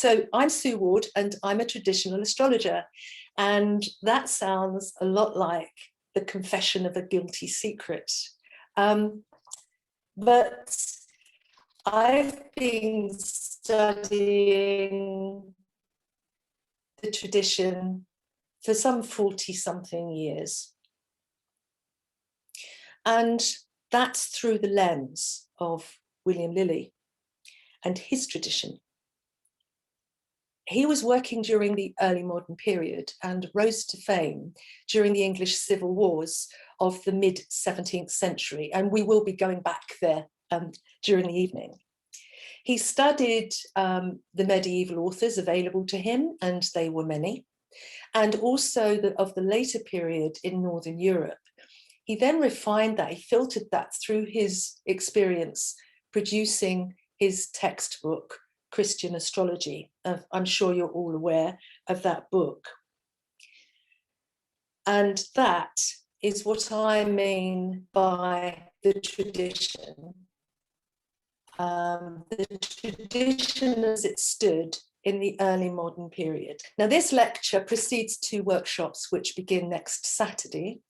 So I'm Steward and I'm a traditional astrologer. And that sounds a lot like the confession of a guilty secret. But I've been studying the tradition for some 40-something years. And that's through the lens of William Lilly and his tradition. He was working during the early modern period and rose to fame during the English civil wars of the mid-17th century. And we will be going back there during the evening. He studied the medieval authors available to him, and they were many, and also of the later period in Northern Europe. He then refined that, he filtered that through his experience producing his textbook, Christian Astrology. I'm sure you're all aware of that book. And that is what I mean by the tradition. The tradition as it stood in the early modern period. Now, this lecture precedes 2 workshops which begin next Saturday.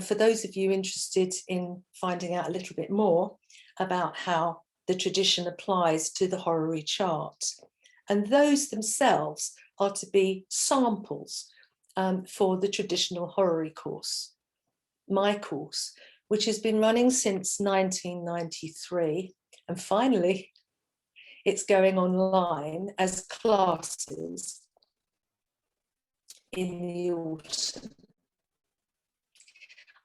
For those of you interested in finding out a little bit more about how the tradition applies to the horary chart. And those themselves are to be samples for the traditional horary course, my course, which has been running since 1993. And finally, it's going online as classes in the autumn.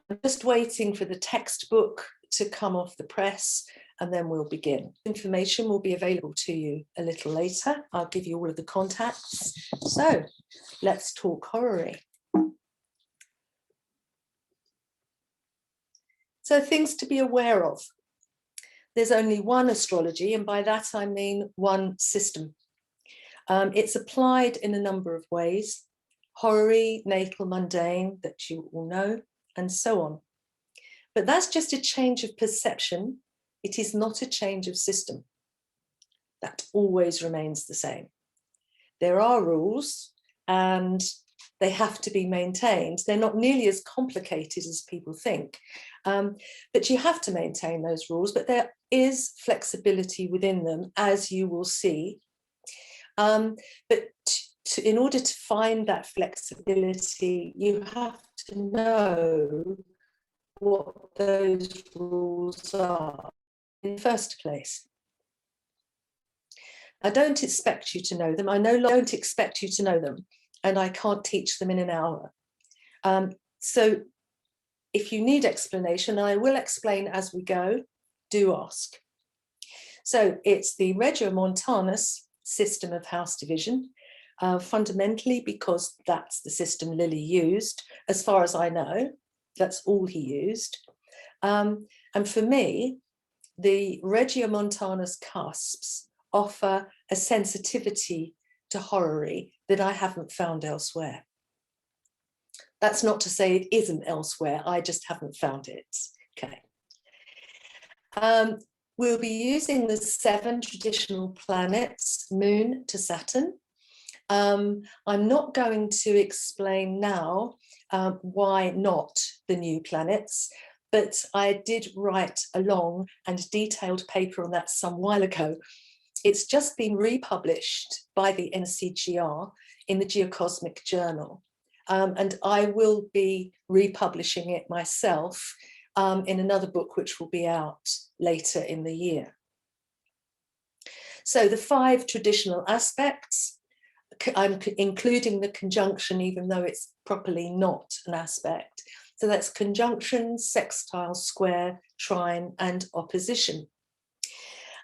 I'm just waiting for the textbook to come off the press, and then we'll begin. Information will be available to you a little later. I'll give you all of the contacts. So let's talk horary. So things to be aware of. There's only one astrology, and by that I mean one system. It's applied in a number of ways: horary, natal, mundane, that you all know, and so on. But that's just a change of perception. It is not a change of system. That always remains the same. There are rules and they have to be maintained. They're not nearly as complicated as people think, but you have to maintain those rules, but there is flexibility within them, as you will see. But in order to find that flexibility, you have to know what those rules are in the first place. I don't expect you to know them. I don't expect you to know them, and I can't teach them in an hour. So if you need explanation, I will explain as we go. Do ask. So it's the Regiomontanus system of house division, fundamentally because that's the system Lilly used, as far as I know. That's all he used. And for me, the Regiomontanus cusps offer a sensitivity to horary that I haven't found elsewhere. That's not to say it isn't elsewhere, I just haven't found it. Okay. We'll be using the 7 traditional planets, Moon to Saturn. I'm not going to explain now why not the new planets, but I did write a long and detailed paper on that some while ago. It's just been republished by the NCGR in the Geocosmic Journal, and I will be republishing it myself in another book which will be out later in the year. So the 5 traditional aspects, I'm including the conjunction, even though it's properly not an aspect. So that's conjunction, sextile, square, trine, and opposition.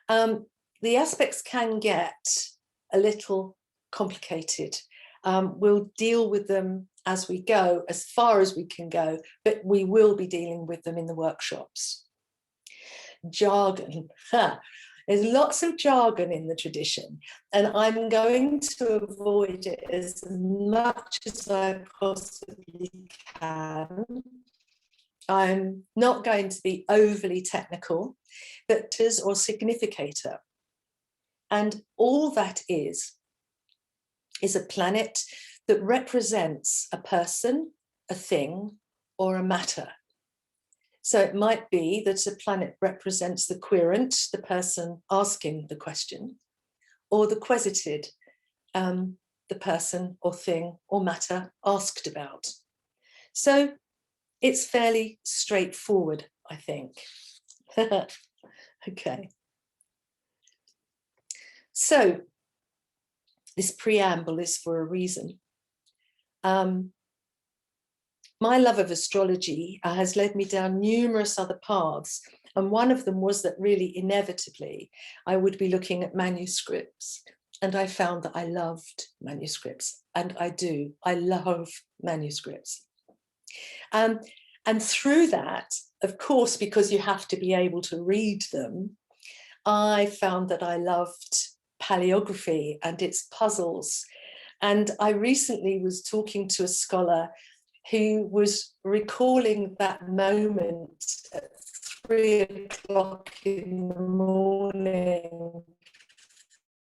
The aspects can get a little complicated. We'll deal with them as we go, as far as we can go, but we will be dealing with them in the workshops. Jargon. There's lots of jargon in the tradition, and I'm going to avoid it as much as I possibly can. I'm not going to be overly technical, but or significator. And all that is is a planet that represents a person, a thing, or a matter. So it might be that a planet represents the querent, the person asking the question, or the quesited, the person or thing or matter asked about. So it's fairly straightforward, I think. Okay. So this preamble is for a reason. My love of astrology has led me down numerous other paths. And one of them was that really inevitably I would be looking at manuscripts. And I found that I loved manuscripts. And I do. I love manuscripts. And through that, of course, because you have to be able to read them, I found that I loved paleography and its puzzles. And I recently was talking to a scholar who was recalling that moment at 3 o'clock in the morning.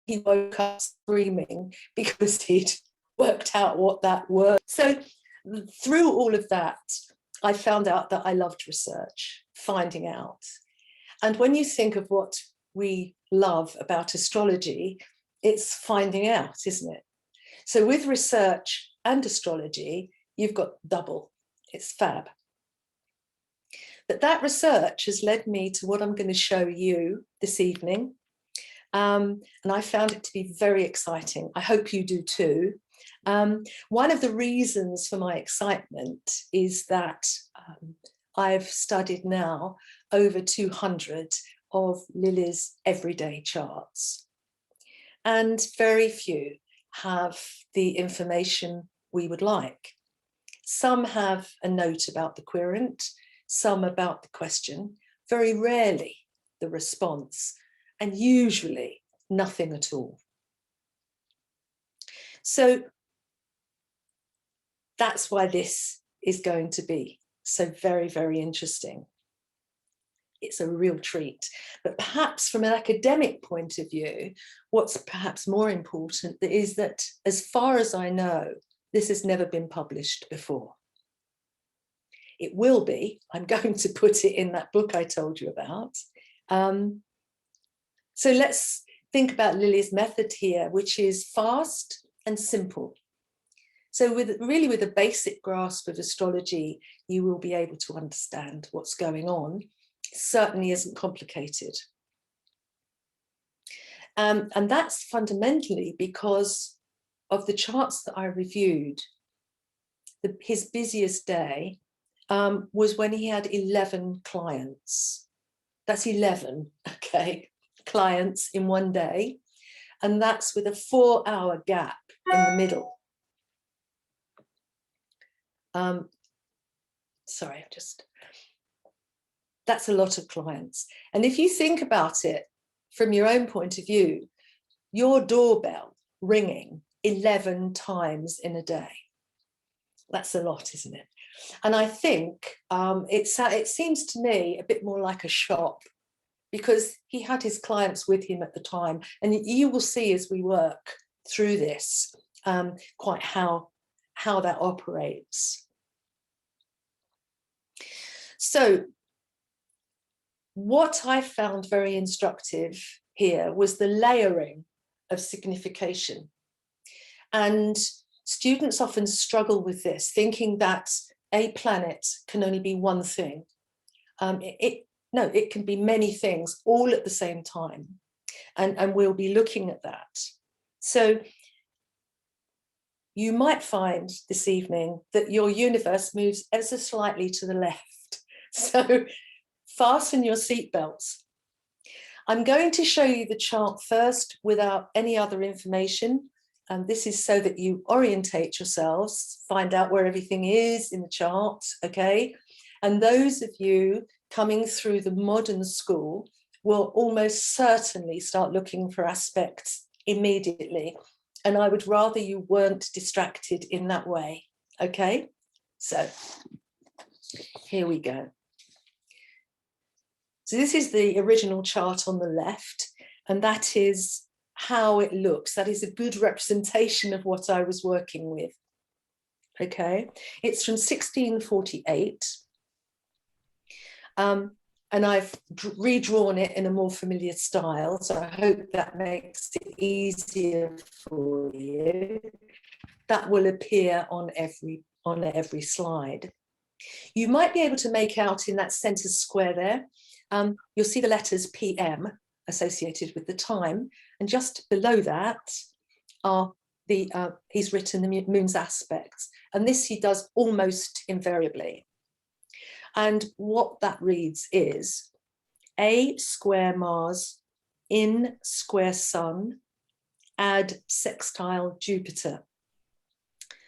He woke up screaming because he'd worked out what that word. So through all of that, I found out that I loved research, finding out. And when you think of what we love about astrology, it's finding out, isn't it? So with research and astrology, you've got double. It's fab. But that research has led me to what I'm going to show you this evening. And I found it to be very exciting. I hope you do too. One of the reasons for my excitement is that I've studied now over 200 of Lilly's everyday charts. And very few have the information we would like. Some have a note about the querent, some about the question, very rarely the response, and usually nothing at all. So that's why this is going to be so very, very interesting. It's a real treat. But perhaps from an academic point of view, what's perhaps more important is that, as far as I know, this has never been published before. It will be. I'm going to put it in that book I told you about. So let's think about Lilly's method here, which is fast and simple. So with a basic grasp of astrology, you will be able to understand what's going on. It certainly isn't complicated. And that's fundamentally because of the charts that I reviewed. His busiest day was when he had 11 clients. That's 11, okay, clients in one day. And that's with a 4-hour gap in the middle. Sorry, that's a lot of clients. And if you think about it from your own point of view, your doorbell ringing 11 times in a day, that's a lot, isn't it? And I think it seems to me a bit more like a shop, because he had his clients with him at the time. And you will see as we work through this quite how that operates. So what I found very instructive here was the layering of signification. And students often struggle with this, thinking that a planet can only be one thing. No, it can be many things all at the same time. And we'll be looking at that. So you might find this evening that your universe moves ever so slightly to the left. So fasten your seatbelts. I'm going to show you the chart first without any other information. And this is so that you orientate yourselves, find out where everything is in the chart, okay? And those of you coming through the modern school will almost certainly start looking for aspects immediately. And I would rather you weren't distracted in that way, okay? So here we go. So this is the original chart on the left, and that is how it looks. That is a good representation of what I was working with. Okay, it's from 1648. And I've redrawn it in a more familiar style, so I hope that makes it easier for you. That will appear on every slide. You might be able to make out in that center square there, you'll see the letters PM associated with the time, and just below that are he's written the moon's aspects, and this he does almost invariably. And what that reads is A square Mars in square Sun add sextile Jupiter.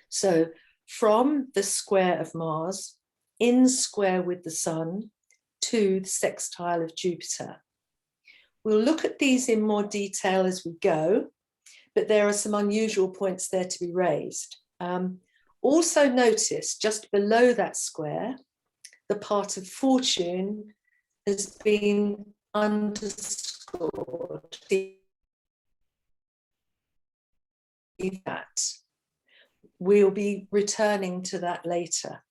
So from the square of Mars in square with the Sun to the sextile of Jupiter. We'll look at these in more detail as we go, but there are some unusual points there to be raised. Also notice just below that square, the part of fortune has been underscored. That we'll be returning to that later.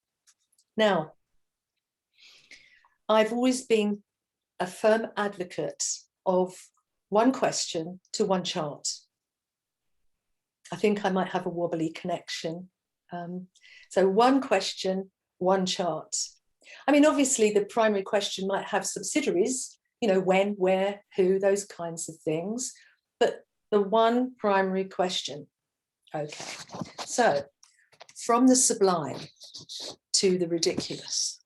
Now, I've always been a firm advocate of one question to one chart. I think I might have a wobbly connection. So one question, one chart. I mean, obviously the primary question might have subsidiaries, you know, when, where, who, those kinds of things, but the one primary question. Okay, so from the sublime to the ridiculous.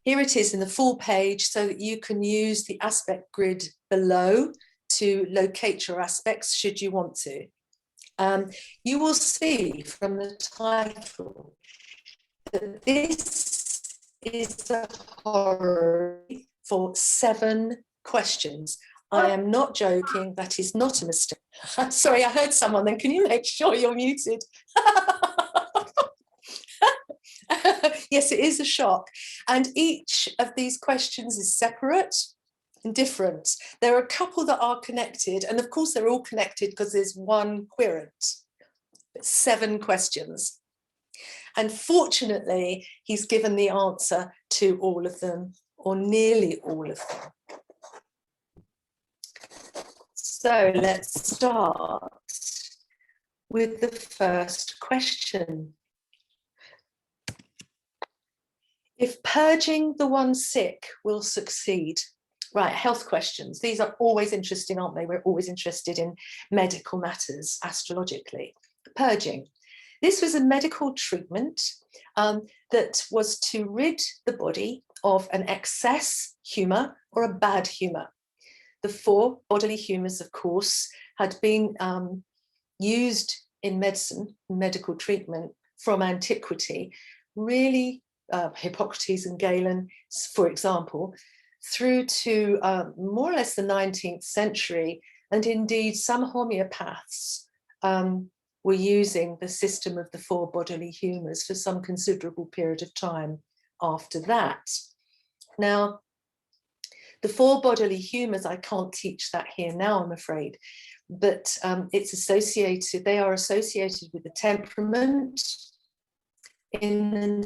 Here it is in the full page so that you can use the aspect grid below to locate your aspects should you want to. You will see from the title that this is a horary for 7 questions. I am not joking, that is not a mistake. Sorry, I heard someone then, can you make sure you're muted? Yes, it is a shock. And each of these questions is separate and different. There are a couple that are connected, and of course they're all connected because there's one querent. 7 questions. And fortunately, he's given the answer to all of them, or nearly all of them. So let's start with the first question. If purging the one sick will succeed. Right, health questions. These are always interesting, aren't they? We're always interested in medical matters astrologically. Purging. This was a medical treatment that was to rid the body of an excess humour or a bad humour. The 4 bodily humours, of course, had been used in medicine, medical treatment from antiquity, really Hippocrates and Galen, for example, through to more or less the 19th century, and indeed some homeopaths were using the system of the 4 bodily humours for some considerable period of time after that. Now, the 4 bodily humours, I can't teach that here now, I'm afraid, but it's associated, they are associated with the temperament in the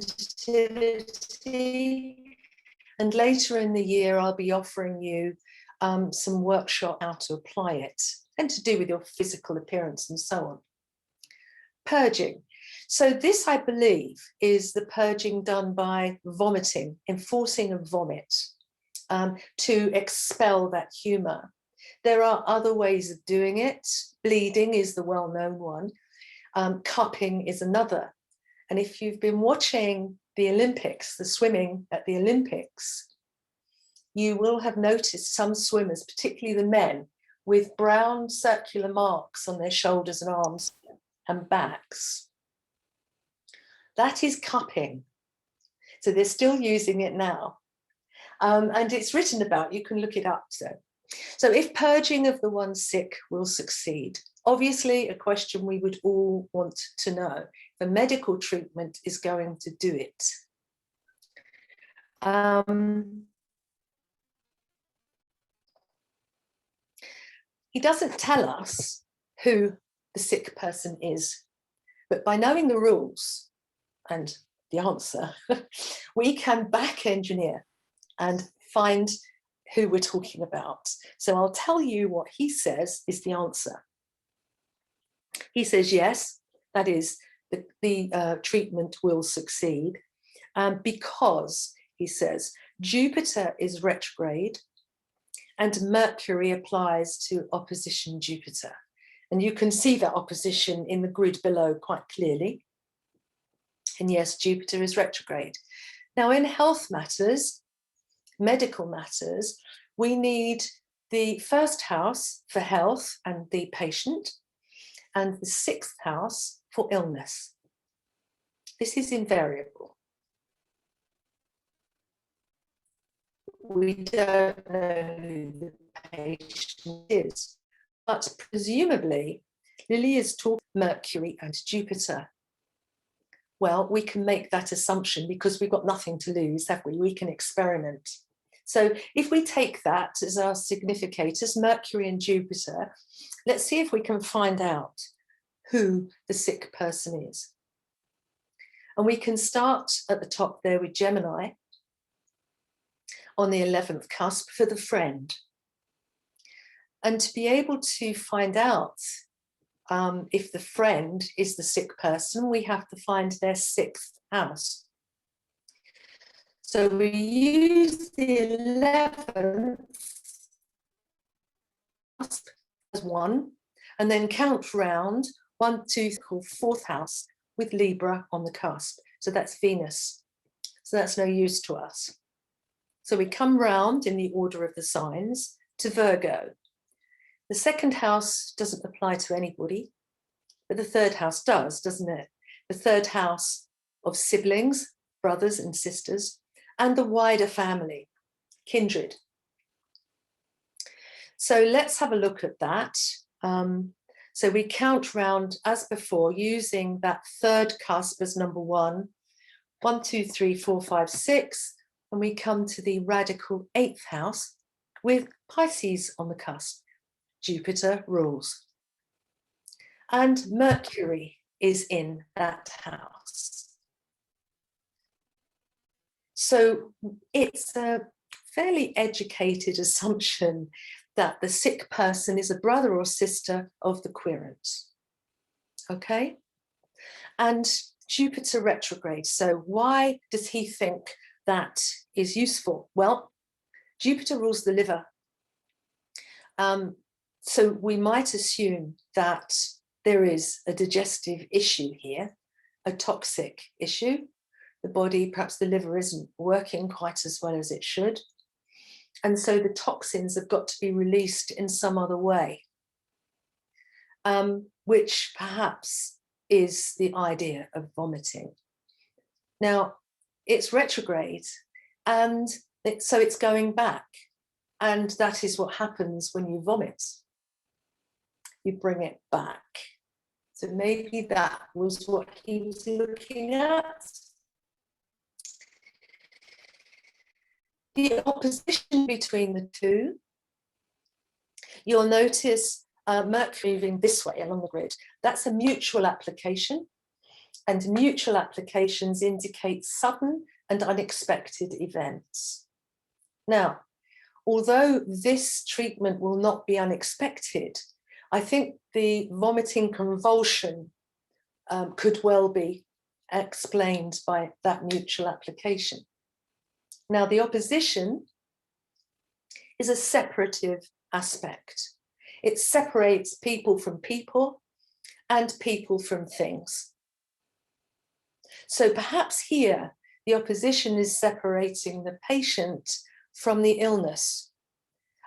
nativity, and later in the year I'll be offering you some workshop how to apply it and to do with your physical appearance and so on. Purging. So this, I believe, is the purging done by vomiting, enforcing a vomit to expel that humour. There are other ways of doing it. Bleeding is the well-known one. Cupping is another. And if you've been watching the Olympics, the swimming at the Olympics, you will have noticed some swimmers, particularly the men, with brown circular marks on their shoulders and arms and backs. That is cupping. So they're still using it now. And it's written about, you can look it up. So if purging of the one sick will succeed, obviously a question we would all want to know. The medical treatment is going to do it. he doesn't tell us who the sick person is, but by knowing the rules and the answer, we can back engineer and find who we're talking about. So I'll tell you what he says is the answer. He says, yes, that is, the treatment will succeed because, he says, Jupiter is retrograde and Mercury applies to opposition Jupiter. And you can see that opposition in the grid below quite clearly. And yes, Jupiter is retrograde. Now, in health matters, medical matters, we need the first house for health and the patient, and the sixth house for illness. This is invariable. We don't know who the patient is, but presumably Lilly is talking Mercury and Jupiter. Well, we can make that assumption because we've got nothing to lose, have we? We can experiment. So if we take that as our significators, Mercury and Jupiter, let's see if we can find out who the sick person is. And we can start at the top there with Gemini on the 11th cusp for the friend. And to be able to find out if the friend is the sick person, we have to find their sixth house. So we use the 11th cusp as 1, and then count round 1, 2, 3, fourth house with Libra on the cusp. So that's Venus. So that's no use to us. So we come round in the order of the signs to Virgo. The second house doesn't apply to anybody, but the third house does, doesn't it? The third house of siblings, brothers and sisters, and the wider family, kindred. So let's have a look at that. So we count round as before, using that third cusp as number 1, 1, 2, 3, 4, 5, 6, and we come to the radical 8th house with Pisces on the cusp. Jupiter rules. And Mercury is in that house. So it's a fairly educated assumption that the sick person is a brother or sister of the querents. Okay? And Jupiter retrograde. So why does he think that is useful? Well, Jupiter rules the liver. So we might assume that there is a digestive issue here, a toxic issue. The body, perhaps the liver, isn't working quite as well as it should. And so the toxins have got to be released in some other way, which perhaps is the idea of vomiting. Now, it's retrograde, and so it's going back. And that is what happens when you vomit. You bring it back. So maybe that was what he was looking at. The opposition between the two, you'll notice Mercury moving this way along the grid. That's a mutual application, and mutual applications indicate sudden and unexpected events. Now, although this treatment will not be unexpected, I think the vomiting convulsion could well be explained by that mutual application. Now, the opposition is a separative aspect. It separates people from people and people from things. So perhaps here, the opposition is separating the patient from the illness,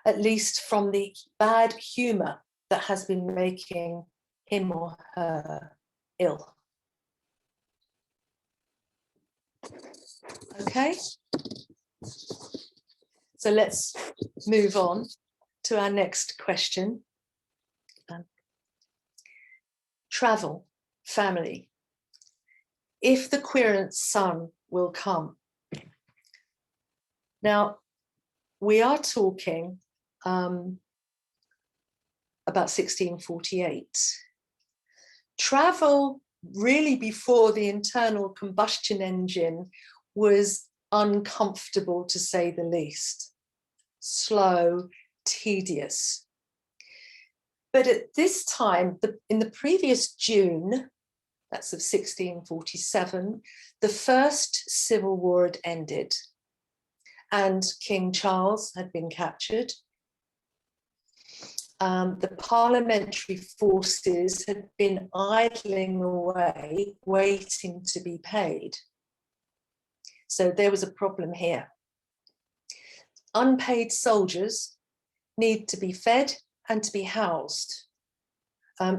at least from the bad humor that has been making him or her ill. Okay? So let's move on to our next question. Travel, family. If the querent son will come. Now, we are talking about 1648. Travel really before the internal combustion engine was uncomfortable, to say the least. Slow, tedious. But at this time, in the previous June, that's of 1647, the First Civil War had ended and King Charles had been captured. The parliamentary forces had been idling away, waiting to be paid. So there was a problem here. Unpaid soldiers need to be fed and to be housed.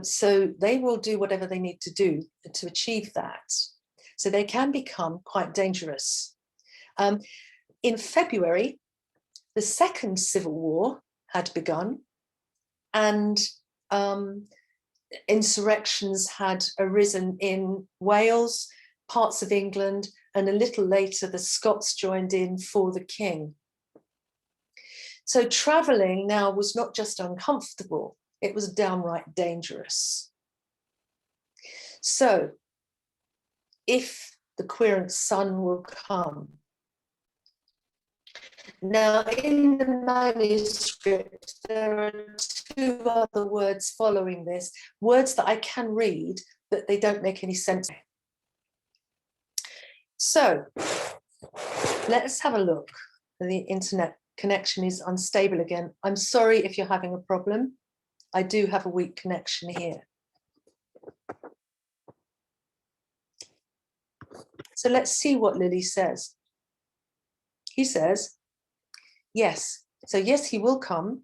So they will do whatever they need to do to achieve that. So they can become quite dangerous. In February, the Second Civil War had begun, and insurrections had arisen in Wales, parts of England, and a little later the Scots joined in for the king. So traveling now was not just uncomfortable, it was downright dangerous. So if the querent's son will come. Now, in the manuscript, there are two other words following this, words that I can read, but they don't make any sense. So let's have a look. The internet connection is unstable again. I'm sorry if you're having a problem. I do have a weak connection here. So let's see what Lilly says. He says, yes, so yes, he will come,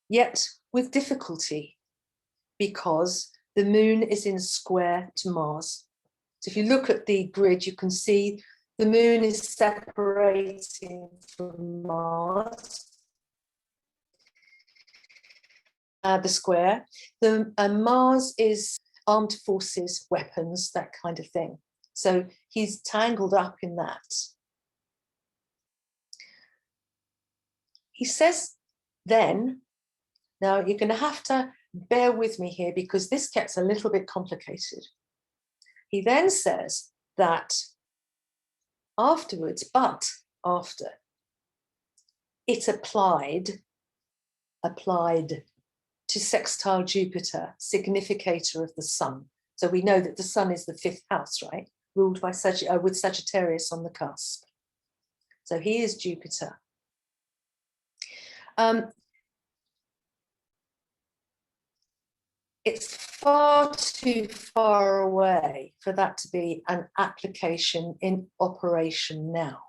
yet with difficulty, because the moon is in square to Mars. So if you look at the grid, you can see the moon is separating from Mars, the square. Mars is armed forces, weapons, that kind of thing. So he's tangled up in that. He says then, now you're going to have to bear with me here because this gets a little bit complicated. He then says that afterwards, but after, it applied to sextile Jupiter, significator of the sun. So we know that the sun is the fifth house, right? Ruled by with Sagittarius on the cusp. So he is Jupiter. It's far too far away for that to be an application in operation now.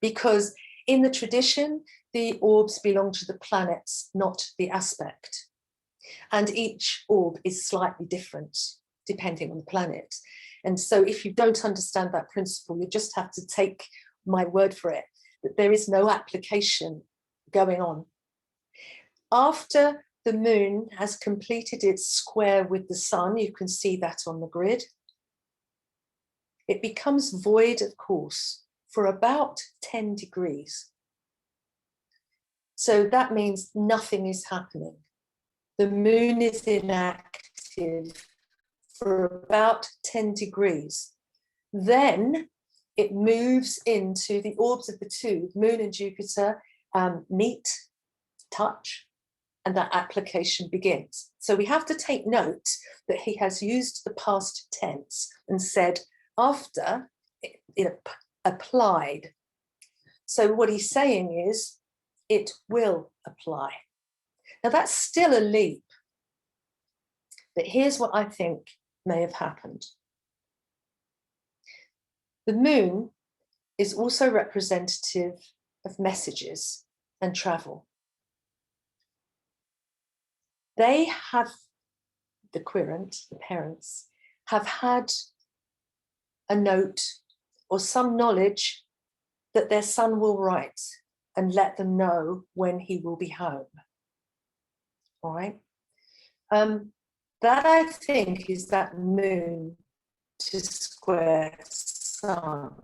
Because in the tradition, the orbs belong to the planets, not the aspect. And each orb is slightly different depending on the planet. And so if you don't understand that principle, you just have to take my word for it, that there is no application going on. After the moon has completed its square with the sun, you can see that on the grid, it becomes void of course for about 10 degrees. So that means nothing is happening. The moon is inactive for about 10 degrees. Then it moves into the orbs of the two, moon and Jupiter, meet, touch, and that application begins. So we have to take note that he has used the past tense and said after it applied. So what he's saying is it will apply. Now that's still a leap, but here's what I think may have happened. The moon is also representative of messages and travel. They have, the querent, the parents, have had a note or some knowledge that their son will write and let them know when he will be home. All right. That I think is that moon to square sun.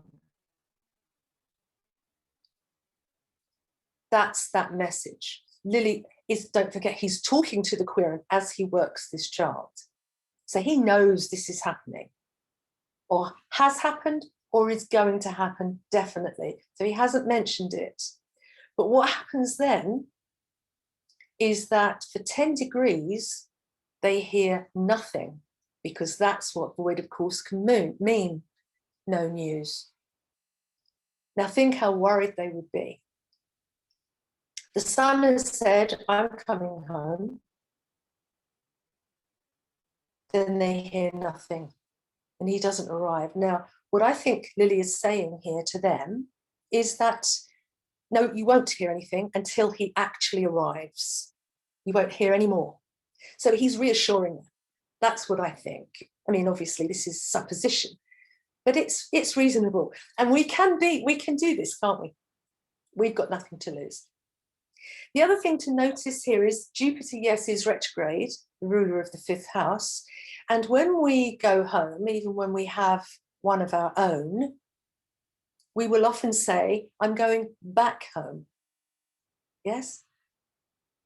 That's that message. Lilly, is, don't forget, he's talking to the querent as he works this chart. So he knows this is happening, or has happened, or is going to happen, definitely. So he hasn't mentioned it. But what happens then is that for 10 degrees, they hear nothing, because that's what void of course can mean, no news. Now think how worried they would be. The sun has said, I'm coming home. Then they hear nothing, and he doesn't arrive. Now, what I think Lilly is saying here to them is that, no, you won't hear anything until he actually arrives. You won't hear any more. So he's reassuring them. That's what I think. I mean, obviously, this is supposition, but it's reasonable. And we can do this, can't we? We've got nothing to lose. The other thing to notice here is Jupiter, yes, is retrograde, the ruler of the 5th house. And when we go home, even when we have one of our own, we will often say, I'm going back home. Yes?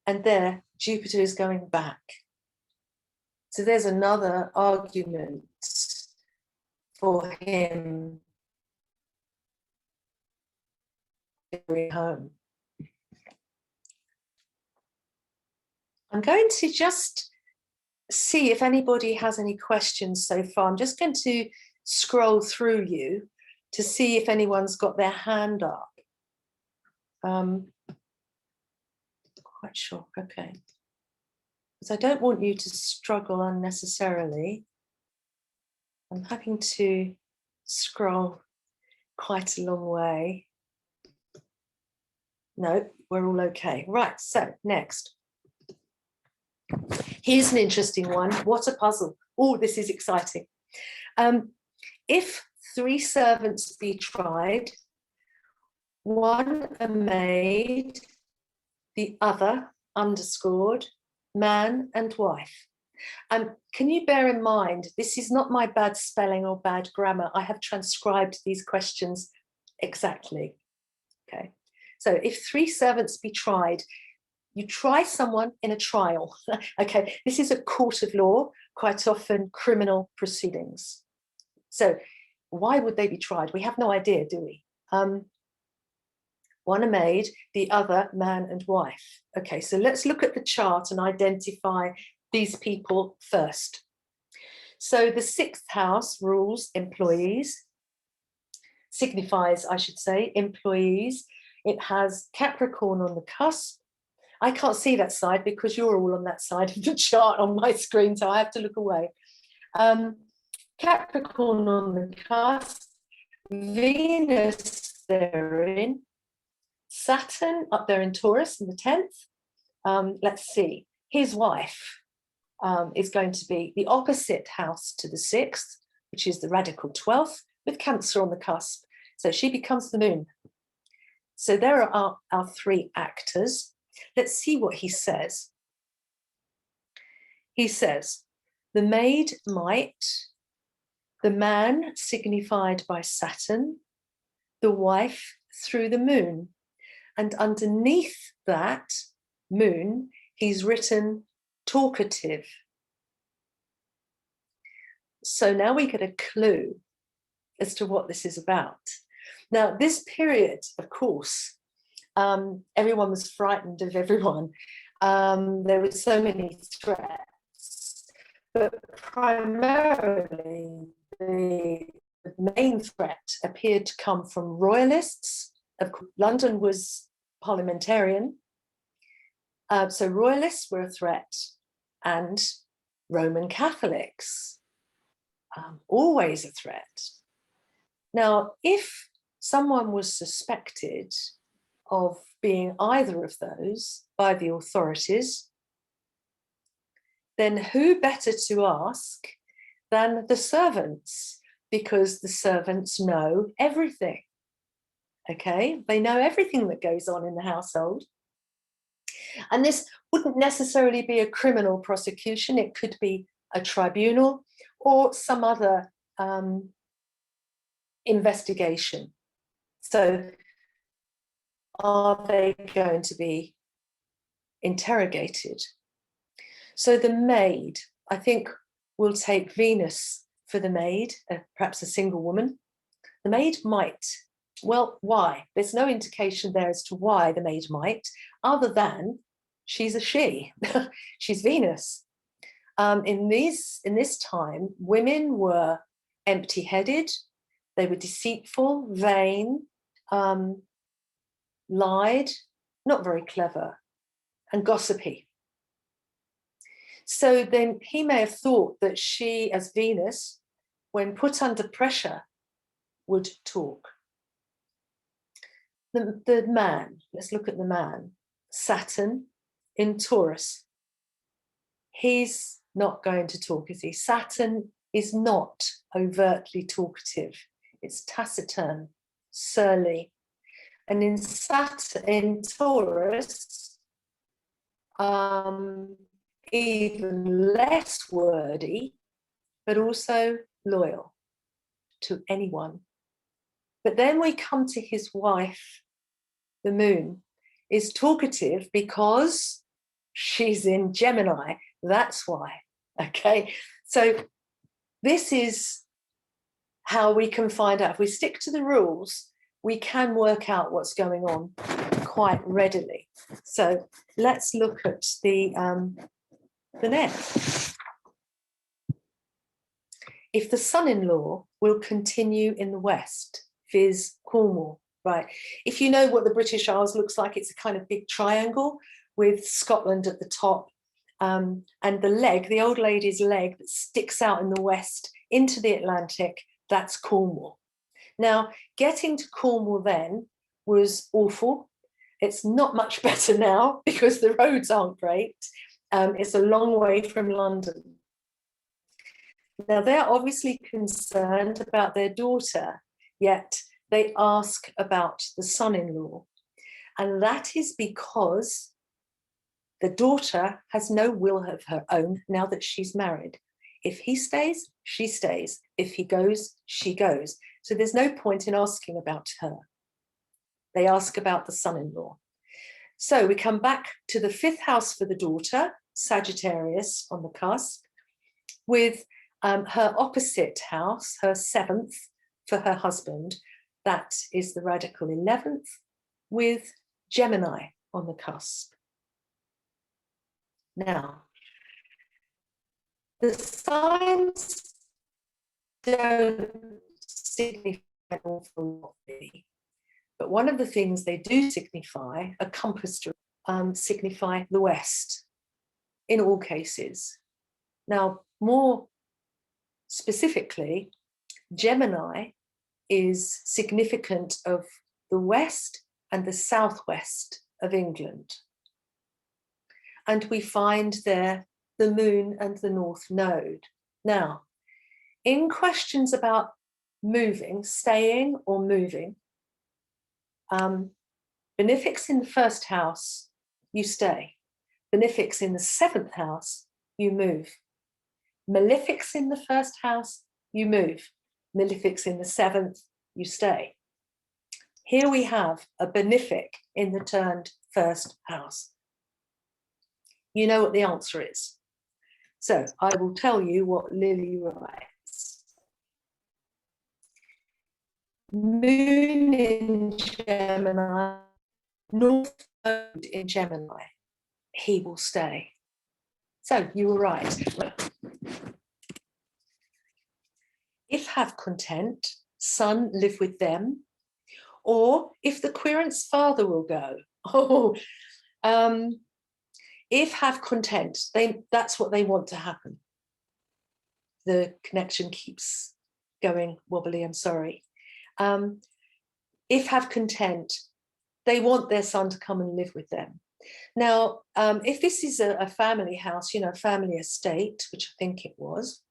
And there, Jupiter is going back. So there's another argument for him going home. I'm going to just see if anybody has any questions so far. I'm just going to scroll through you to see if anyone's got their hand up. Quite sure, okay. Because I don't want you to struggle unnecessarily. I'm having to scroll quite a long way. No, we're all okay. Right, so next. Here's an interesting one. What a puzzle. Oh, this is exciting. If 3 servants be tried, one a maid, the other underscored, man and wife. Can you bear in mind, this is not my bad spelling or bad grammar. I have transcribed these questions exactly. Okay. So if 3 servants be tried, you try someone in a trial. Okay, this is a court of law, quite often criminal proceedings. So why would they be tried? We have no idea, do we? One a maid, the other man and wife. Okay, so let's look at the chart and identify these people first. So the 6th house rules employees, signifies, I should say, employees. It has Capricorn on the cusp. I can't see that side because you're all on that side of the chart on my screen, so I have to look away. Capricorn on the cusp, Venus therein, Saturn up there in Taurus in the 10th. Let's see, his wife is going to be the opposite house to the 6th, which is the radical 12th, with Cancer on the cusp. So she becomes the moon. So there are our 3 actors. Let's see what he says. He says, the maid might, the man signified by Saturn, the wife through the moon. And underneath that moon, he's written talkative. So now we get a clue as to what this is about. Now, this period, of course, everyone was frightened of everyone. There were so many threats, but primarily the main threat appeared to come from royalists. Of course, London was parliamentarian, so royalists were a threat, and Roman Catholics, always a threat. Now, if someone was suspected of being either of those by the authorities, then who better to ask than the servants, because the servants know everything. Okay, they know everything that goes on in the household. And this wouldn't necessarily be a criminal prosecution, it could be a tribunal or some other investigation. So are they going to be interrogated. So the maid, I think we'll take Venus for the maid, perhaps a single woman. The maid might. Well, why? There's no indication there as to why the maid might, other than she's a she. She's Venus. In this time, women were empty-headed, they were deceitful, vain, lied, not very clever, and gossipy. So then he may have thought that she, as Venus, when put under pressure, would talk. The man, let's look at the man, Saturn in Taurus. He's not going to talk, is he? Saturn is not overtly talkative. It's taciturn, surly. And in Taurus, even less wordy, but also loyal to anyone. But then we come to his wife, the moon, is talkative because she's in Gemini. That's why. Okay. So this is how we can find out. If we stick to the rules, we can work out what's going on quite readily. So let's look at the next. If the son-in-law will continue in the west, viz. Cornwall, right? If you know what the British Isles looks like, it's a kind of big triangle with Scotland at the top, and the leg, the old lady's leg that sticks out in the west into the Atlantic, that's Cornwall. Now, getting to Cornwall then was awful. It's not much better now because the roads aren't great. It's a long way from London. Now, they're obviously concerned about their daughter, yet they ask about the son-in-law. And that is because the daughter has no will of her own now that she's married. If he stays, she stays. If he goes, she goes. So there's no point in asking about her. They ask about the son-in-law. So we come back to the 5th house for the daughter, Sagittarius on the cusp, with her opposite house, her 7th for her husband. That is the radical 11th, with Gemini on the cusp. Now, the signs don't signify an awful lot, really. But one of the things they do signify, a compass to signify the West in all cases. Now, more specifically, Gemini is significant of the West and the Southwest of England. And we find there the moon and the North Node. Now, in questions about moving, staying or moving, benefics in the 1st house, you stay. Benefics in the 7th house, you move. Malefics in the 1st house, you move. Malefics in the 7th, you stay. Here we have a benefic in the turned 1st house. You know what the answer is. So I will tell you what Lilly writes. Moon in Gemini, North Node in Gemini. He will stay. So you were right. If have content, son live with them, or if the querent's father will go. If have content, that's what they want to happen. The connection keeps going wobbly, I'm sorry. If have content, they want their son to come and live with them. Now, if this is a family house, you know, family estate, which I think it was,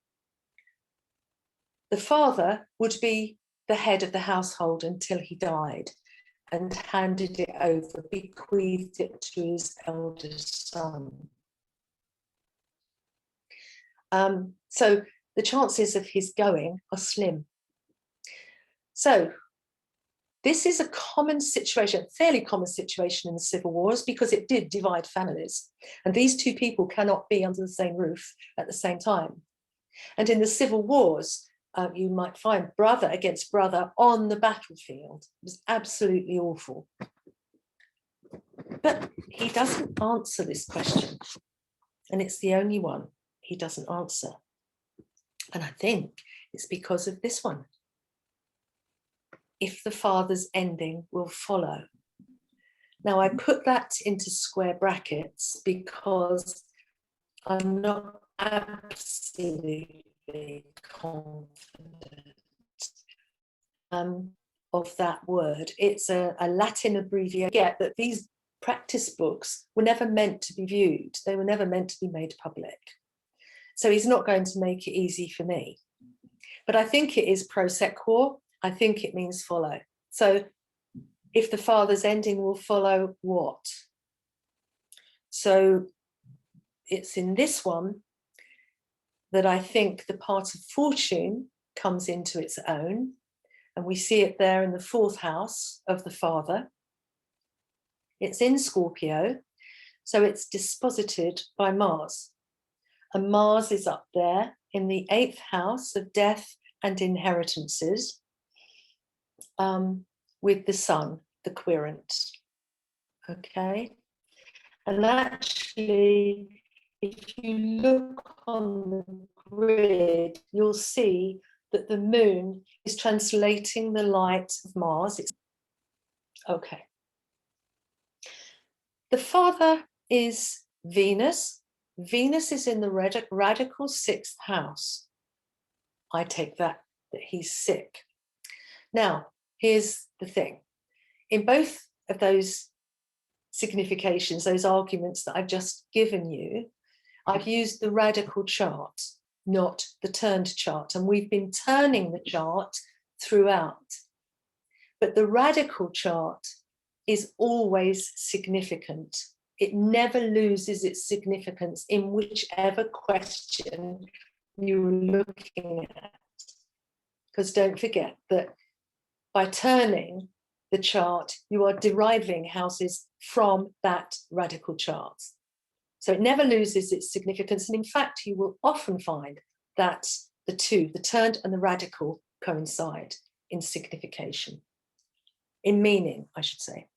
the father would be the head of the household until he died and handed it over, bequeathed it to his eldest son. So the chances of his going are slim. So This is a common situation, fairly common situation in the civil wars, because it did divide families. And these two people cannot be under the same roof at the same time. And in the civil wars, you might find brother against brother on the battlefield. It was absolutely awful. But he doesn't answer this question. And it's the only one he doesn't answer. And I think it's because of this one. If the father's ending will follow. Now, I put that into square brackets because I'm not absolutely confident of that word. It's a Latin abbreviation. Get that these practice books were never meant to be viewed. They were never meant to be made public. So he's not going to make it easy for me. But I think it is pro sequor. I think it means follow. So if the father's ending will follow what? So it's in this one that I think the part of fortune comes into its own. And we see it there in the 4th house of the father. It's in Scorpio. So it's disposited by Mars. And Mars is up there in the 8th house of death and inheritances. With the sun, the querent. Okay. And actually, if you look on the grid, you'll see that the moon is translating the light of Mars. Okay. The father is Venus. Venus is in the radical 6th house. I take that he's sick. Now, here's the thing. In both of those significations, those arguments that I've just given you, I've used the radical chart, not the turned chart. And we've been turning the chart throughout. But the radical chart is always significant. It never loses its significance in whichever question you're looking at. Because don't forget that by turning the chart, you are deriving houses from that radical chart. So it never loses its significance. And in fact, you will often find that the two, the turned and the radical, coincide in signification, in meaning, I should say.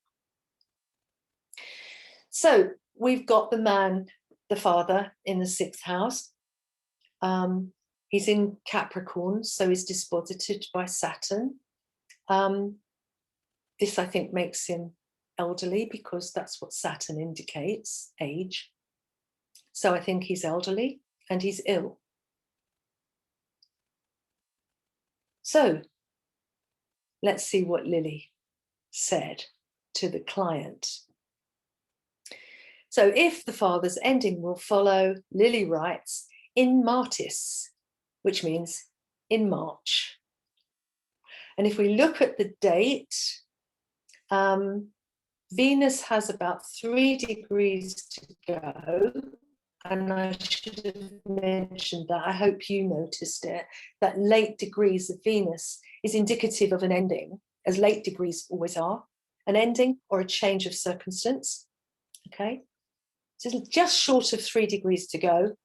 So we've got the man, the father, in the 6th house. He's in Capricorn, so he's disposited by Saturn. This, I think, makes him elderly because that's what Saturn indicates, age. So I think he's elderly and he's ill. So let's see what Lilly said to the client. So if the father's ending will follow, Lilly writes, in Martis, which means in March. And if we look at the date, Venus has about 3 degrees to go. And I should have mentioned that, I hope you noticed it, that late degrees of Venus is indicative of an ending, as late degrees always are, an ending or a change of circumstance, okay? So it's just short of 3 degrees to go.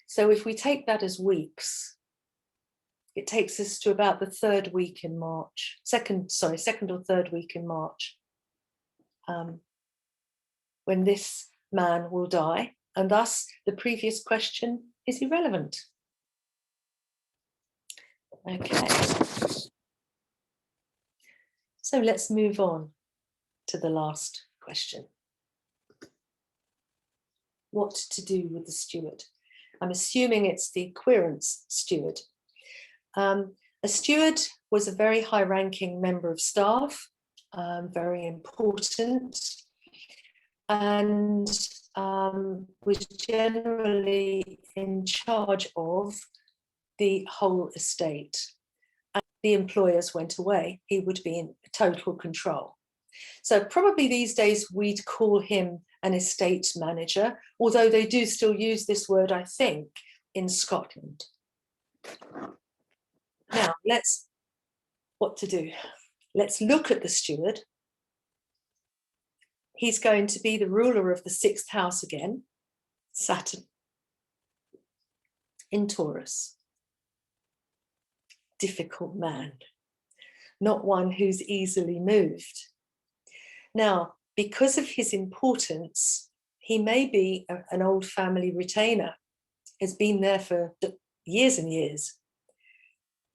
So if we take that as weeks, it takes us to about the 3rd week in March, second or 3rd week in March, when this man will die. And thus the previous question is irrelevant. Okay. So let's move on to the last question. What to do with the steward? I'm assuming it's the querents steward. A steward was a very high-ranking member of staff, very important, and was generally in charge of the whole estate. And the employers went away, he would be in total control. So probably these days we'd call him an estate manager, although they do still use this word, I think, in Scotland. Now, what to do? Let's look at the steward. He's going to be the ruler of the 6th house again, Saturn, in Taurus. Difficult man, not one who's easily moved. Now, because of his importance, he may be an old family retainer, has been there for years and years.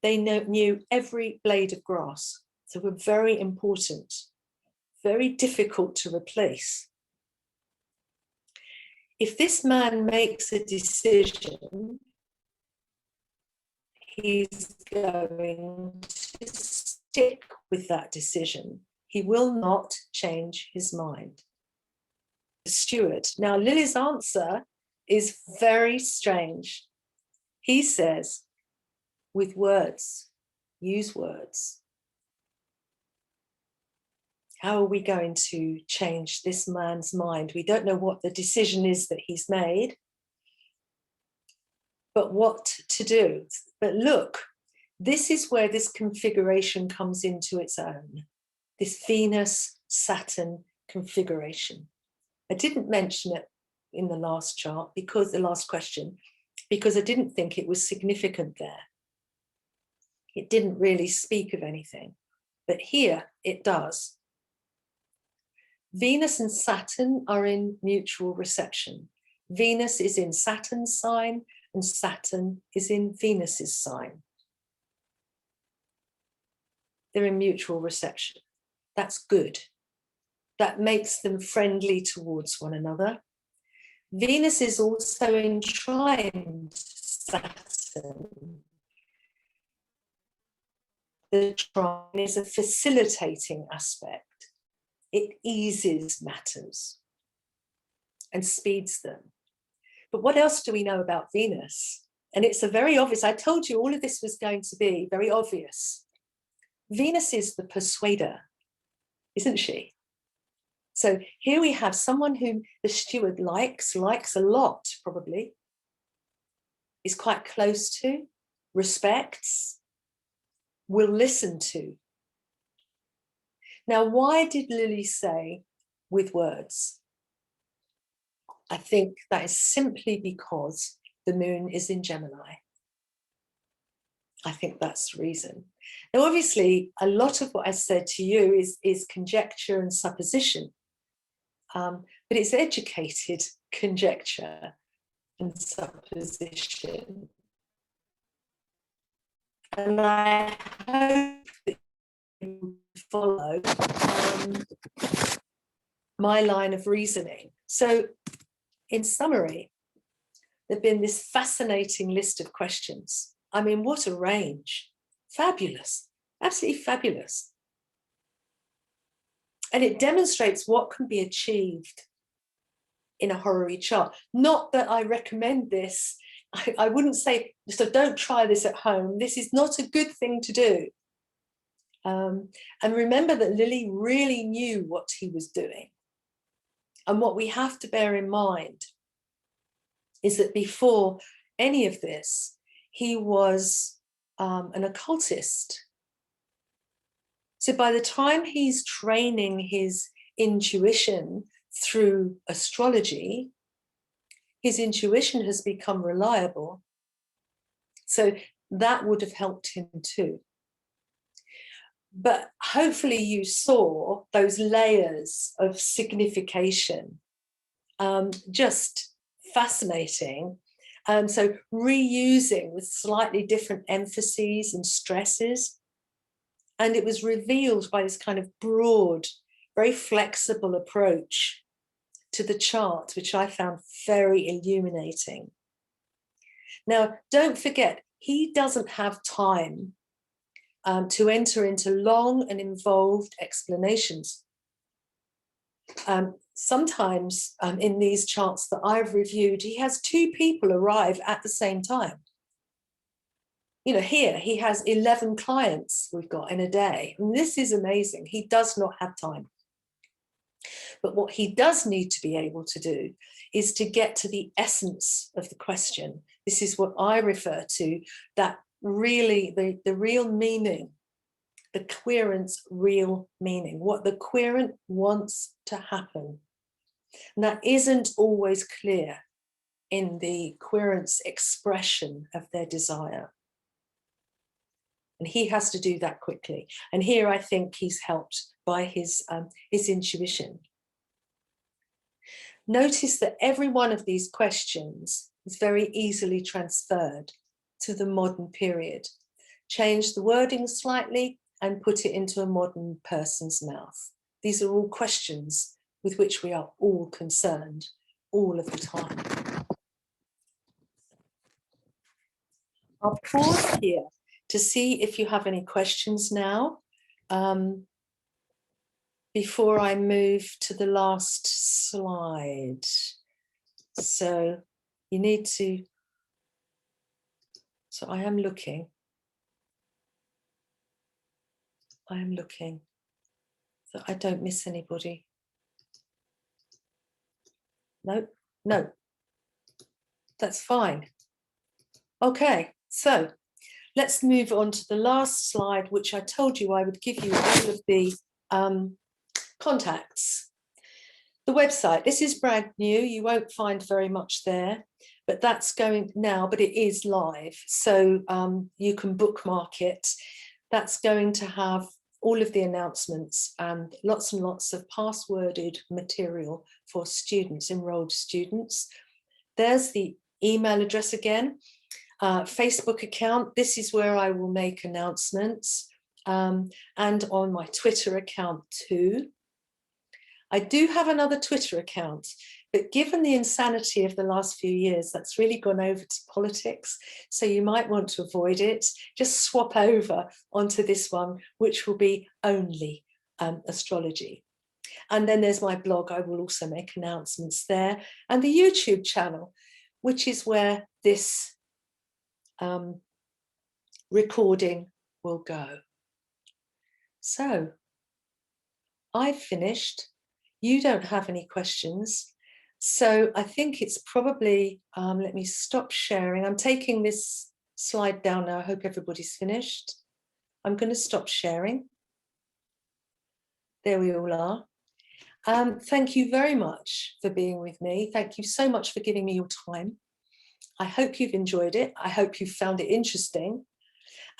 They knew every blade of grass, so were very important, very difficult to replace. If this man makes a decision, he's going to stick with that decision. He will not change his mind. The steward. Now, Lilly's answer is very strange. He says, with words, use words. How are we going to change this man's mind? We don't know what the decision is that he's made, but what to do. But look, this is where this configuration comes into its own, this Venus-Saturn configuration. I didn't mention it in the last chart, because the last question, because I didn't think it was significant there. It didn't really speak of anything, but here it does. Venus and Saturn are in mutual reception. Venus is in Saturn's sign and Saturn is in Venus's sign. They're in mutual reception. That's good. That makes them friendly towards one another. Venus is also in trine Saturn. The trine is a facilitating aspect. It eases matters and speeds them. But what else do we know about Venus? And it's a very obvious, I told you all of this was going to be very obvious. Venus is the persuader, isn't she? So here we have someone whom the steward likes a lot, probably, is quite close to, respects, will listen to. Now, why did Lilly say with words? I think that is simply because the moon is in Gemini. I think that's the reason. Now, obviously, a lot of what I said to you is conjecture and supposition, but it's educated conjecture and supposition. And I hope that you follow my line of reasoning. So, in summary, there've been this fascinating list of questions. I mean, what a range. Fabulous, absolutely fabulous. And it demonstrates what can be achieved in a horary chart. Not that I recommend this. I wouldn't say, so don't try this at home. This is not a good thing to do. And remember that Lilly really knew what he was doing. And what we have to bear in mind is that before any of this, he was an occultist. So by the time he's training his intuition through astrology, his intuition has become reliable. So that would have helped him too. But hopefully you saw those layers of signification, just fascinating. So reusing with slightly different emphases and stresses. And it was revealed by this kind of broad, very flexible approach to the chart, which I found very illuminating. Now, don't forget, he doesn't have time to enter into long and involved explanations. Sometimes in these charts that I've reviewed, he has 2 people arrive at the same time. You know, here he has 11 clients we've got in a day. And this is amazing. He does not have time. But what he does need to be able to do is to get to the essence of the question. This is what I refer to, that really, the real meaning the querent's real meaning, what the querent wants to happen. And that isn't always clear in the querent's expression of their desire. And he has to do that quickly. And here I think he's helped by his intuition. Notice that every one of these questions is very easily transferred to the modern period. Change the wording slightly and put it into a modern person's mouth. These are all questions with which we are all concerned all of the time. I'll pause here to see if you have any questions now, before I move to the last slide. So you need to, so I am looking that I don't miss anybody. No, that's fine. Okay, so let's move on to the last slide, which I told you I would give you all of the contacts. The website, this is brand new, you won't find very much there, but that's going now, but it is live, so you can bookmark it. That's going to have all of the announcements and lots of passworded material for students, enrolled students. There's the email address again, Facebook account. This is where I will make announcements, and on my Twitter account too. I do have another Twitter account, but given the insanity of the last few years, that's really gone over to politics. So you might want to avoid it. Just swap over onto this one, which will be only astrology. And then there's my blog. I will also make announcements there. And the YouTube channel, which is where this recording will go. So I've finished. You don't have any questions. So I think it's probably, let me stop sharing. I'm taking this slide down now. I hope everybody's finished. I'm going to stop sharing. There we all are. Thank you very much for being with me. Thank you so much for giving me your time. I hope you've enjoyed it. I hope you found it interesting.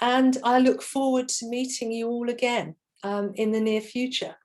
And I look forward to meeting you all again in the near future.